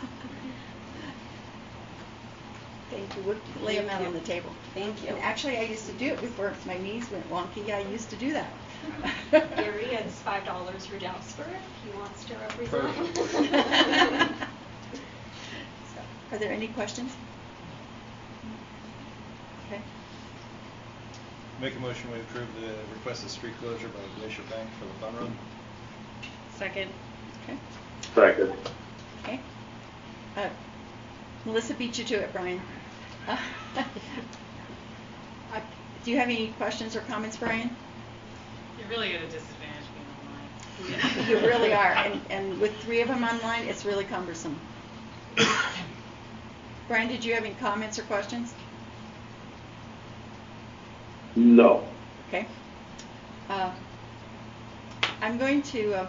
Thank you. We'll lay them out on the table. Thank you. And actually, I used to do it before my knees went wonky. I used to do that. Gary, it's $5 for Jasper if he wants to represent. So, are there any questions? Okay. Make a motion we approve the requested street closure by Glacier Bank for the fun run. Second. Okay. Second. Okay. Melissa beat you to it, Brian. Do you have any questions or comments, Brian? You're really at a disadvantage being online. You really are, and with 3 of them online, it's really cumbersome. Brian, did you have any comments or questions? No. Okay. I'm going to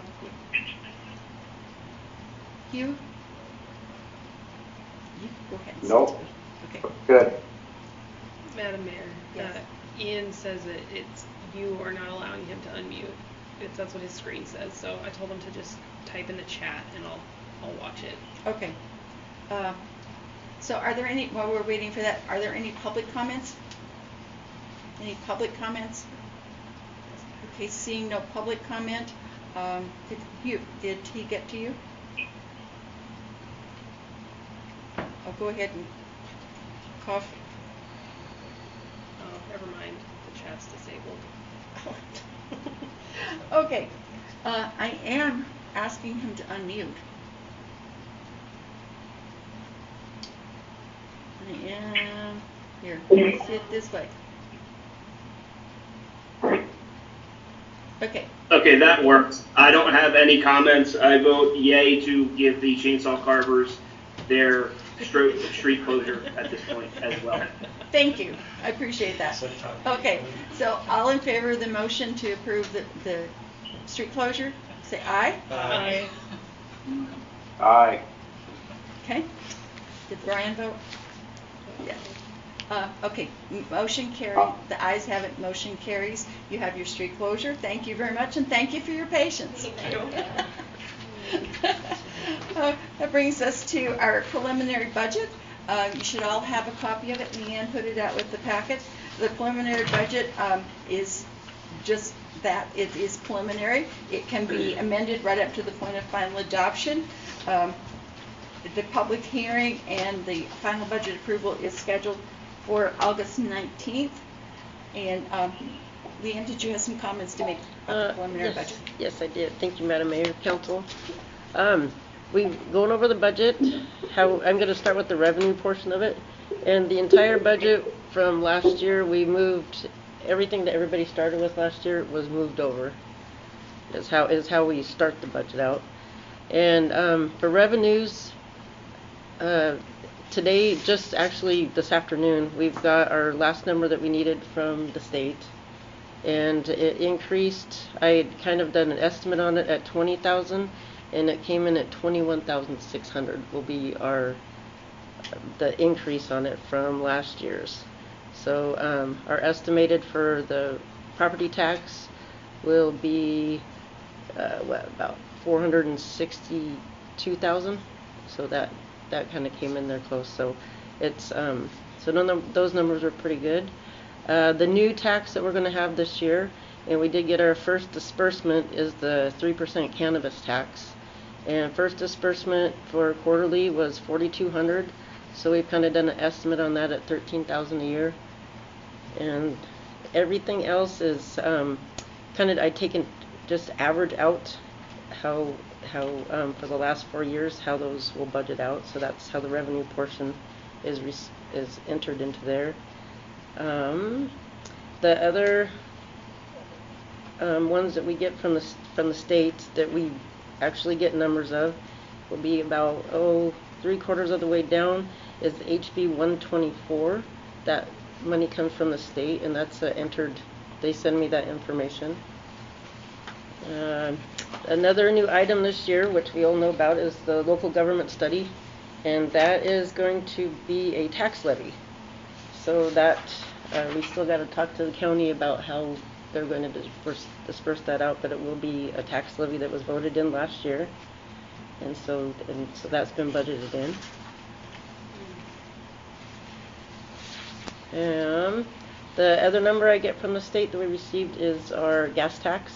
Hugh. You go ahead. No. Okay. Good. Madam Mayor, Yes. Ian says that it's you are not allowing him to unmute. That's what his screen says. So I told him to just type in the chat, and I'll watch it. Okay. So are there any, while we're waiting for that, are there any public comments? Any public comments? Okay, seeing no public comment, did he get to you? I'll go ahead and cough. Oh, never mind. The chat's disabled. Okay. I am asking him to unmute. I am here. Let's see it this way. Okay. Okay, that works. I don't have any comments. I vote yay to give the chainsaw carvers their street closure at this point as well. Thank you. I appreciate that. Okay, so all in favor of the motion to approve the street closure, say aye. Aye. Aye. Okay. Did Brian vote? Yes. Okay, motion carried. The ayes have it, motion carries. You have your street closure. Thank you very much, and thank you for your patience. Thank you. That brings us to our preliminary budget. You should all have a copy of it. Leanne put it out with the packet. The preliminary budget is just that. It is preliminary. It can be amended right up to the point of final adoption. The public hearing and the final budget approval is scheduled for August 19th. And Leanne, did you have some comments to make about the preliminary budget? Yes, I did. Thank you, Madam Mayor, Council. We going over the budget. I'm going to start with the revenue portion of it. And the entire budget from last year, we moved everything that everybody started with last year was moved over. Is how we start the budget out. And for revenues, today, just actually this afternoon, we've got our last number that we needed from the state. And it increased. I had kind of done an estimate on it at 20,000, and it came in at 21,600 will be the increase on it from last year's. So our estimated for the property tax will be about 462,000. So that kind of came in there close. So it's so those numbers are pretty good. The new tax that we're going to have this year, and we did get our first disbursement, is the 3% cannabis tax. And first disbursement for quarterly was 4,200. So we've kind of done an estimate on that at 13,000 a year. And everything else is kind of, I taken just average out how for the last 4 years how those will budget out. So that's how the revenue portion is entered into there. The other ones that we get from the state that we actually get numbers of will be about, 3/4 of the way down, is the HB 124. That money comes from the state, and that's entered, they send me that information. Another new item this year, which we all know about, is the local government study, and that is going to be a tax levy. So that, we still got to talk to the county about how they're going to disperse that out, but it will be a tax levy that was voted in last year, and so that's been budgeted in. The other number I get from the state that we received is our gas tax.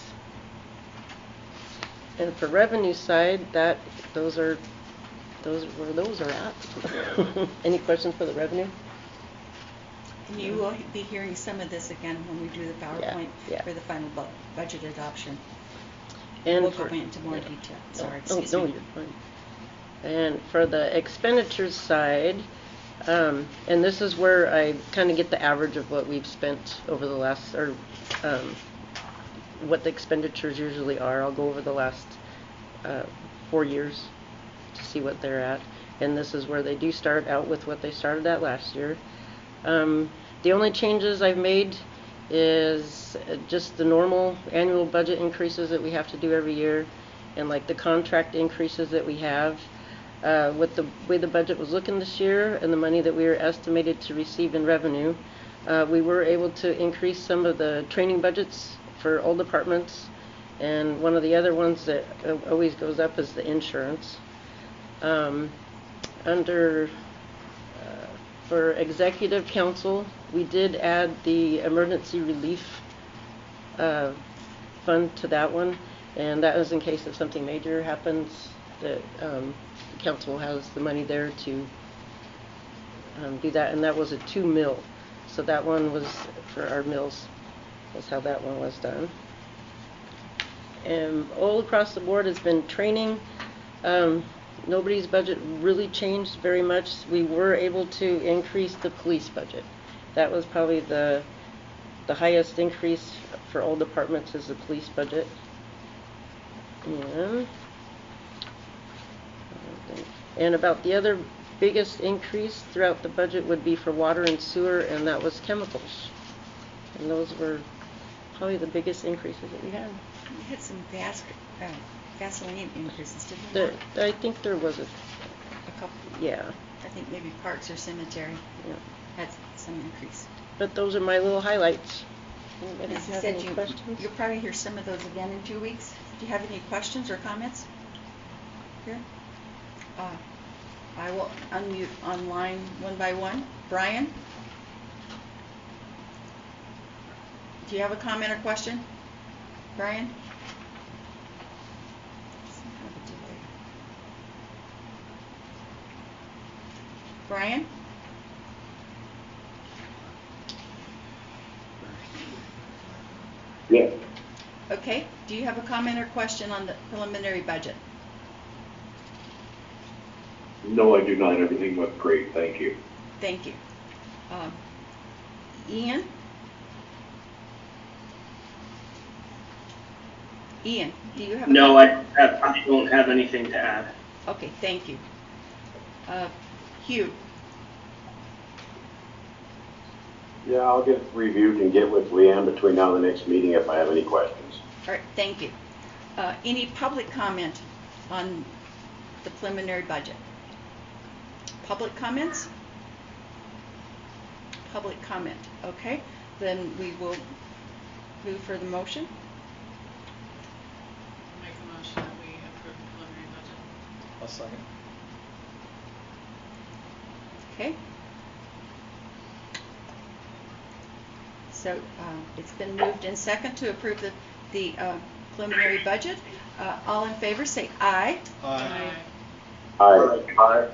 And for revenue side, those are where those are at. Any questions for the revenue? And you will be hearing some of this again when we do the PowerPoint for the final budget adoption. And we'll go into more detail. Sorry, excuse me. You're fine. And for the expenditures side, and this is where I kind of get the average of what we've spent over the last, or what the expenditures usually are. I'll go over the last 4 years to see what they're at. And this is where they do start out with what they started at last year. The only changes I've made is just the normal annual budget increases that we have to do every year, and like the contract increases that we have. With the way the budget was looking this year and the money that we were estimated to receive in revenue, we were able to increase some of the training budgets for all departments, and one of the other ones that always goes up is the insurance. For executive council, we did add the emergency relief fund to that one, and that was in case if something major happens, that council has the money there to do that, and that was a 2 mil. So that one was for our mills. That's how that one was done. And all across the board has been training. Nobody's budget really changed very much. We were able to increase the police budget. That was probably the highest increase for all departments is the police budget. And about the other biggest increase throughout the budget would be for water and sewer, and that was chemicals. And those were probably the biggest increases that we had. We had some gasoline increases, didn't we? I think there was a couple. Yeah. I think maybe parks or cemetery had some increase. But those are my little highlights. Anybody As I have said, any questions? You'll probably hear some of those again in 2 weeks. Do you have any questions or comments? Here? I will unmute online one by one. Brian? Do you have a comment or question? Brian? Brian? Yeah. Okay. Do you have a comment or question on the preliminary budget? No, I do not. Everything looked great. Thank you. Thank you. Ian? Ian, do you have a No, I don't have anything to add. Okay, thank you. Hugh? Yeah, I'll get it reviewed and get with Leanne between now and the next meeting if I have any questions. All right, thank you. Any public comment on the preliminary budget? Public comments? Public comment, okay. Then we will move for the motion. Make a motion that we approve the preliminary budget. I'll second. Okay. So it's been moved in second to approve the preliminary budget. All in favor say aye. Aye. Aye. Aye.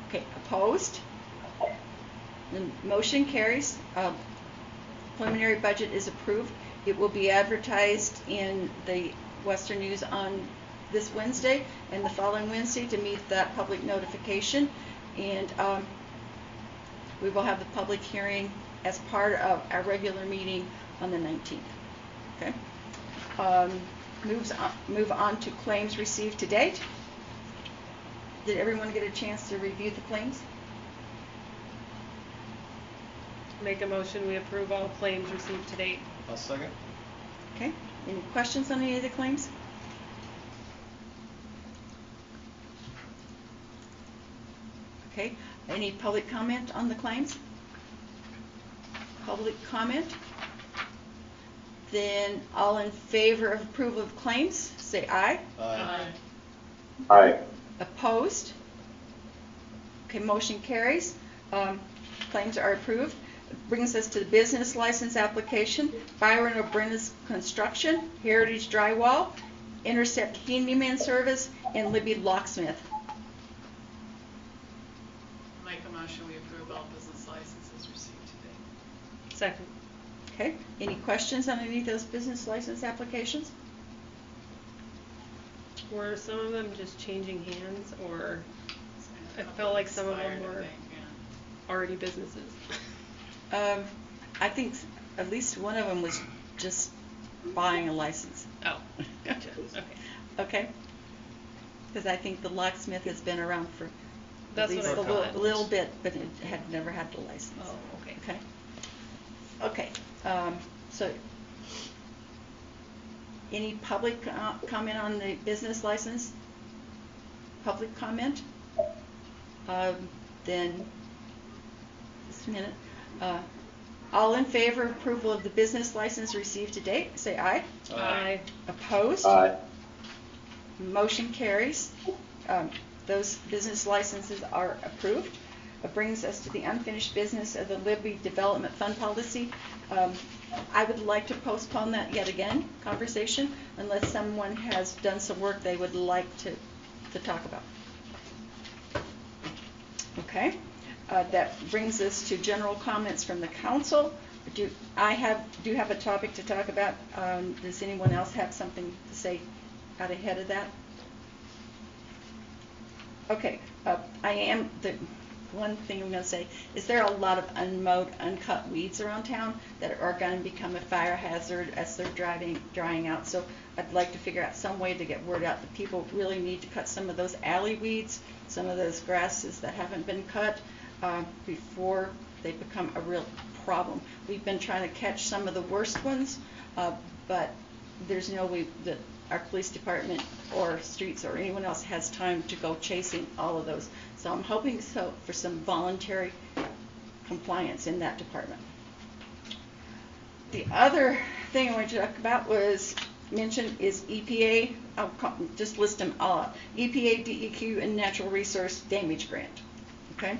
Okay, opposed? The motion carries. Preliminary budget is approved. It will be advertised in the Western News on this Wednesday and the following Wednesday to meet that public notification. And we will have the public hearing as part of our regular meeting on the 19th. Okay. Move on to claims received to date. Did everyone get a chance to review the claims? Make a motion, we approve all claims received to date. I'll second. Okay, any questions on any of the claims? Okay, any public comment on the claims? Public comment? Then all in favor of approval of claims, say aye. Aye. Aye. Opposed? Okay, motion carries. Claims are approved. Brings us to the business license application. Byron O'Brenna's Construction, Heritage Drywall, Intercept Handyman Service, and Libby Locksmith. Make a motion, we approve all business licenses received today. Second. Okay, any questions on any of those business license applications? Were some of them just changing hands, or I felt like some of them were already businesses? I think at least one of them was just buying a license. Oh, gotcha. Okay. Okay. Because I think the locksmith has been around for That's at least what I thought. a little bit, but it had never had the license. Oh, okay. Okay. Okay. So, any public comment on the business license? Public comment? Then, just a minute. All in favor of approval of the business license received to date, say aye. Aye. Opposed? Aye. Motion carries. Those business licenses are approved. It brings us to the unfinished business of the Libby Development Fund Policy. I would like to postpone that yet again, conversation, unless someone has done some work they would like to talk about. Okay. That brings us to general comments from the council. Do have a topic to talk about? Does anyone else have something to say out ahead of that? Okay. The one thing I'm going to say is there are a lot of unmowed, uncut weeds around town that are going to become a fire hazard as they're drying out. So I'd like to figure out some way to get word out that people really need to cut some of those alley weeds, some of those grasses that haven't been cut before they become a real problem. We've been trying to catch some of the worst ones, but there's no way that our police department or streets or anyone else has time to go chasing all of those. So I'm hoping for some voluntary compliance in that department. The other thing I wanted to talk about was mentioned is EPA. I'll just list them all. EPA, DEQ, and Natural Resource Damage Grant. Okay.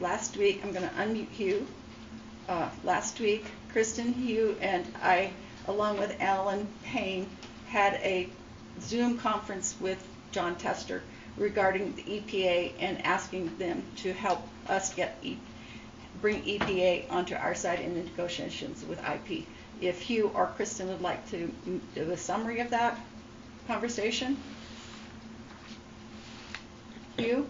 Last week, I'm going to unmute Hugh. Last week, Kristen, Hugh, and I, along with Alan Payne, had a Zoom conference with John Tester regarding the EPA and asking them to help us bring EPA onto our side in the negotiations with IP. If Hugh or Kristen would like to do a summary of that conversation. Hugh?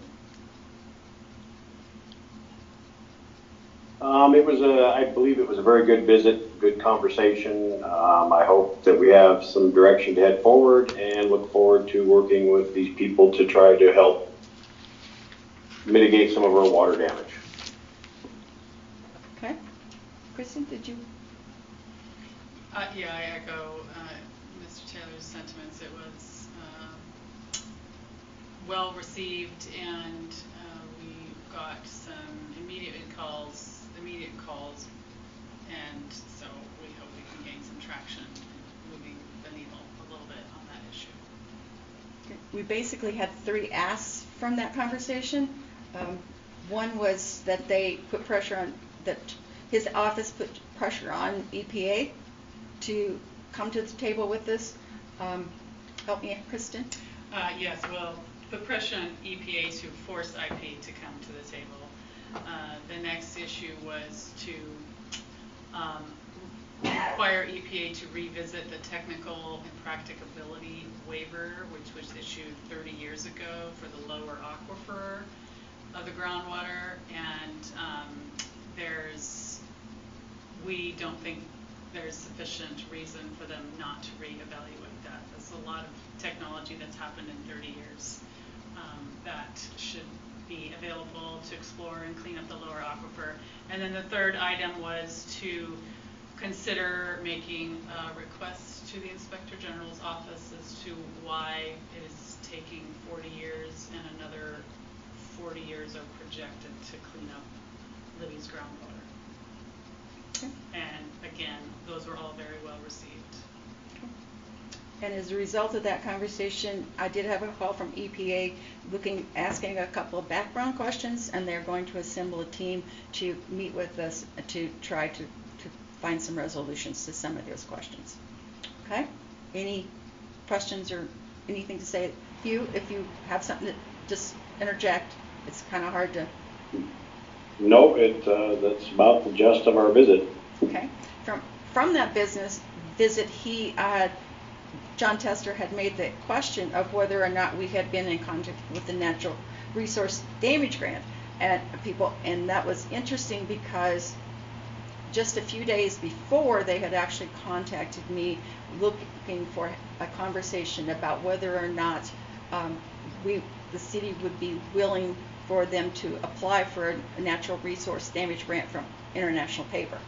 I believe it was a very good visit, good conversation. I hope that we have some direction to head forward and look forward to working with these people to try to help mitigate some of our water damage. Okay. Kristen, did you? Yeah, I echo Mr. Taylor's sentiments. It was well received, and we got some immediate calls, and so we hope we can gain some traction moving the needle a little bit on that issue. Okay. We basically had 3 asks from that conversation. One was that they put pressure on, that his office put pressure on EPA to come to the table with this. Help me, Kristen. Yes, well, put pressure on EPA to force IP to come to the table. The next issue was to require EPA to revisit the technical and practicability waiver, which was issued 30 years ago for the lower aquifer of the groundwater, and we don't think there's sufficient reason for them not to reevaluate that. There's a lot of technology that's happened in 30 years that should be available to explore and clean up the lower aquifer. And then the third item was to consider making requests to the Inspector General's office as to why it is taking 40 years and another 40 years are projected to clean up Libby's groundwater. And again, those were all very well received. And as a result of that conversation, I did have a call from EPA asking a couple of background questions, and they're going to assemble a team to meet with us to try to find some resolutions to some of those questions. Okay? Any questions or anything to say? If you have something to just interject, it's kind of hard to. No, that's about the gist of our visit. Okay. From that visit, John Tester had made the question of whether or not we had been in contact with the Natural Resource Damage Grant and that was interesting because just a few days before they had actually contacted me looking for a conversation about whether or not the city would be willing for them to apply for a natural resource damage grant from International Paper.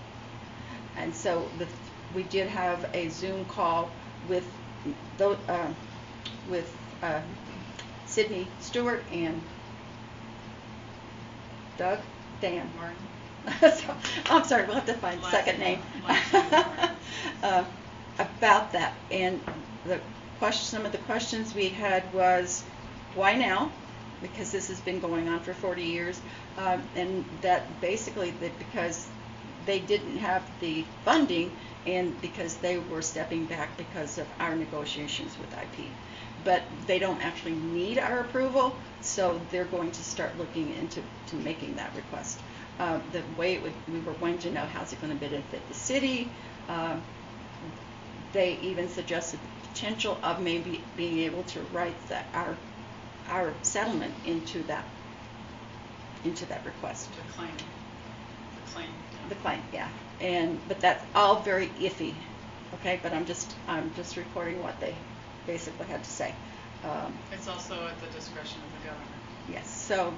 And so we did have a Zoom call with Sydney Stewart and Dan Martin. So, I'm sorry, we'll have to find the second name. About that. And some of the questions we had was, why now? Because this has been going on for 40 years. And that basically because they didn't have the funding and because they were stepping back because of our negotiations with IP. But they don't actually need our approval, so they're going to start looking into making that request. The way we were going to know how's it going to benefit the city. They even suggested the potential of maybe being able to write our settlement into that request. The claim, yeah. But that's all very iffy. Okay, but I'm just reporting what they basically had to say. It's also at the discretion of the governor. Yes, so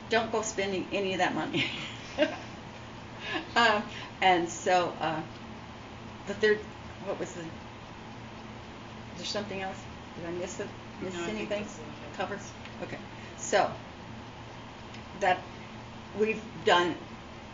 don't go spending any of that money. And so, but what was there's something else? Did I miss anything? Covered? Okay. So, that we've done,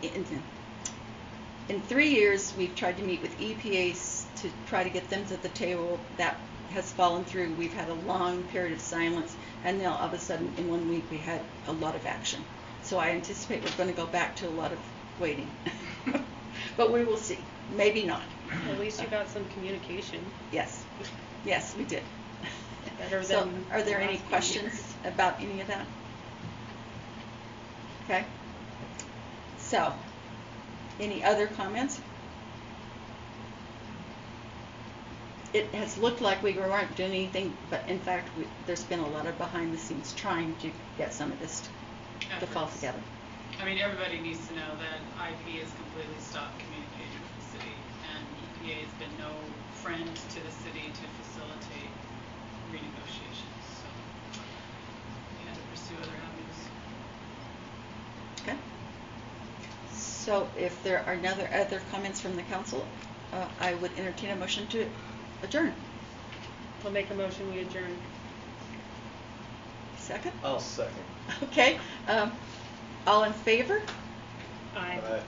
in 3 years, we've tried to meet with EPA to try to get them to the table. That has fallen through. We've had a long period of silence, and now all of a sudden, in 1 week, we had a lot of action. So I anticipate we're going to go back to a lot of waiting. But we will see. Maybe not. At least you got some communication. Yes. Yes, we did. Better So, than are there any last questions years. about any of that? Okay. So, any other comments? It has looked like we weren't doing anything, but in fact, there's been a lot of behind the scenes trying to get some of this to fall together. I mean, everybody needs to know that IP has completely stopped communicating with the city, and EPA has been no friend to the city to facilitate renegotiations. So we had to pursue other avenues. Okay. So if there are no other comments from the council, I would entertain a motion to adjourn. I'll make a motion, we adjourn. Second? I'll second. Okay. All in favor? Aye.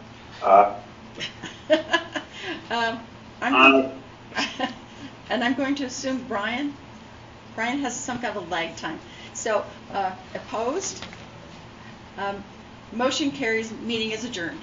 And I'm going to assume Brian has some kind of a lag time. So opposed? Motion carries. Meeting is adjourned.